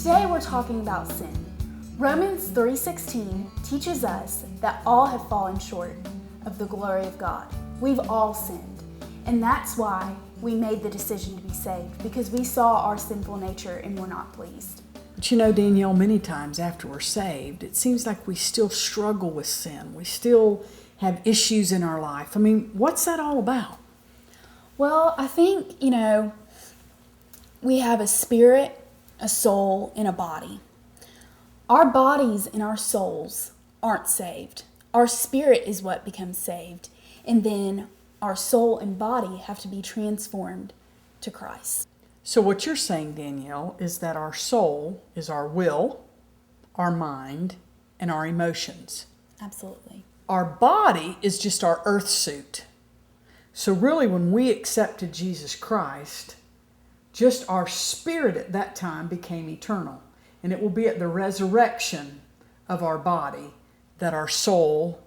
Today we're talking about sin. Romans 3:16 teaches us that all have fallen short of the glory of God. We've all sinned, and that's why we made the decision to be saved, because we saw our sinful nature and were not pleased. But you know, Danielle, many times after we're saved, it seems like we still struggle with sin. We still have issues in our life. I mean, what's that all about? Well, I think, we have a spirit, a soul, and a body. Our bodies and our souls aren't saved. Our spirit is what becomes saved. And then our soul and body have to be transformed to Christ. So what you're saying, Danielle, is that our soul is our will, our mind, and our emotions. Absolutely. Our body is just our earth suit. So really, when we accepted Jesus Christ, just our spirit at that time became eternal. And it will be at the resurrection of our body that our soul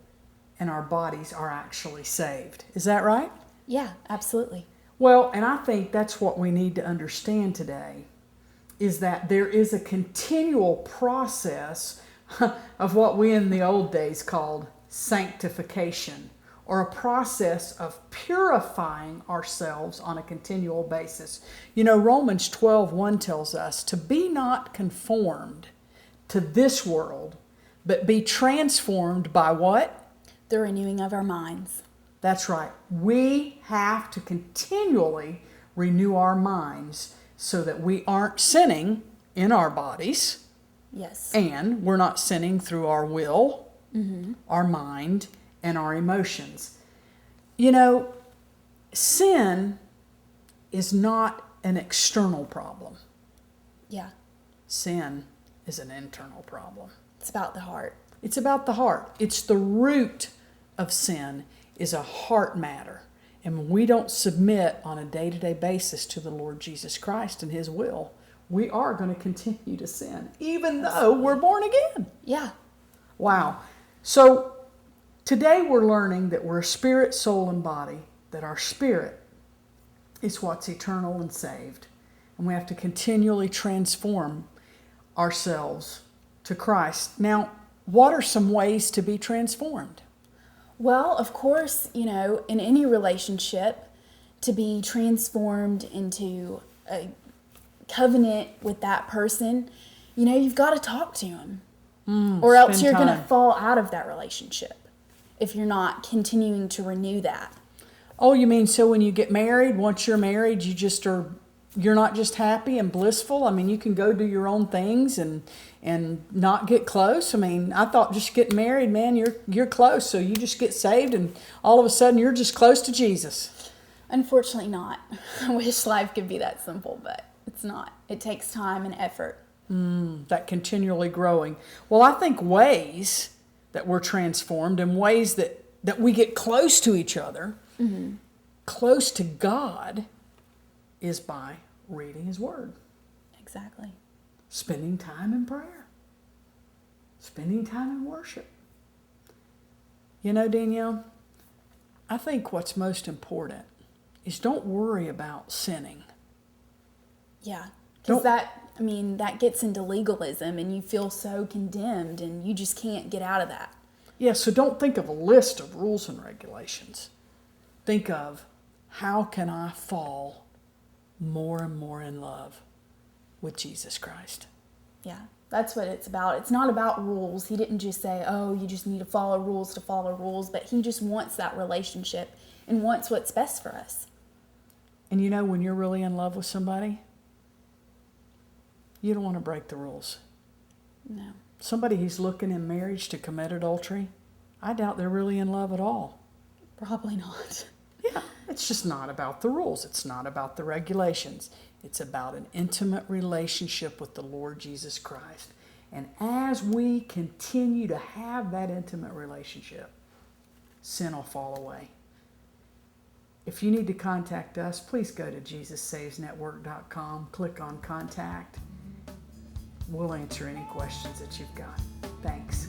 and our bodies are actually saved. Is that right? Yeah, absolutely. Well, and I think that's what we need to understand today, is that there is a continual process of what we in the old days called sanctification, or a process of purifying ourselves on a continual basis. You know, Romans 12:1 tells us to be not conformed to this world, but be transformed by what? The renewing of our minds. That's right. We have to continually renew our minds so that we aren't sinning in our bodies. Yes. And we're not sinning through our will, our mind, and our emotions. You know, sin is not an external problem. Yeah. Sin is an internal problem. It's about the heart. It's about the heart. It's the root of sin is a heart matter. And when we don't submit on a day-to-day basis to the Lord Jesus Christ and His will, we are going to continue to sin, even though we're born again. Yeah. Wow. So today we're learning that we're a spirit, soul, and body, that our spirit is what's eternal and saved. And we have to continually transform ourselves to Christ. Now, what are some ways to be transformed? Well, of course, in any relationship, to be transformed into a covenant with that person, you've got to talk to him. Or else you're going to fall out of that relationship if you're not continuing to renew that. Oh, you mean so when you get married, once you're married, you're not just happy and blissful? I mean, you can go do your own things and not get close? I mean, I thought just getting married, man, you're close. So you just get saved and all of a sudden you're just close to Jesus. Unfortunately not. I wish life could be that simple, but it's not. It takes time and effort. That continually growing. Well, I think ways that we're transformed and ways that we get close to each other, close to God, is by reading His Word. Exactly. Spending time in prayer. Spending time in worship. You know, Danielle, I think what's most important is don't worry about sinning. Yeah. Because that gets into legalism and you feel so condemned and you just can't get out of that. Yeah, so don't think of a list of rules and regulations. Think of, how can I fall more and more in love with Jesus Christ? Yeah, that's what it's about. It's not about rules. He didn't just say, oh, you just need to follow rules, but He just wants that relationship and wants what's best for us. And when you're really in love with somebody, you don't want to break the rules. No. Somebody who's looking in marriage to commit adultery, I doubt they're really in love at all. Probably not. Yeah, it's just not about the rules. It's not about the regulations. It's about an intimate relationship with the Lord Jesus Christ. And as we continue to have that intimate relationship, sin will fall away. If you need to contact us, please go to JesusSavesNetwork.com, click on Contact. We'll answer any questions that you've got. Thanks.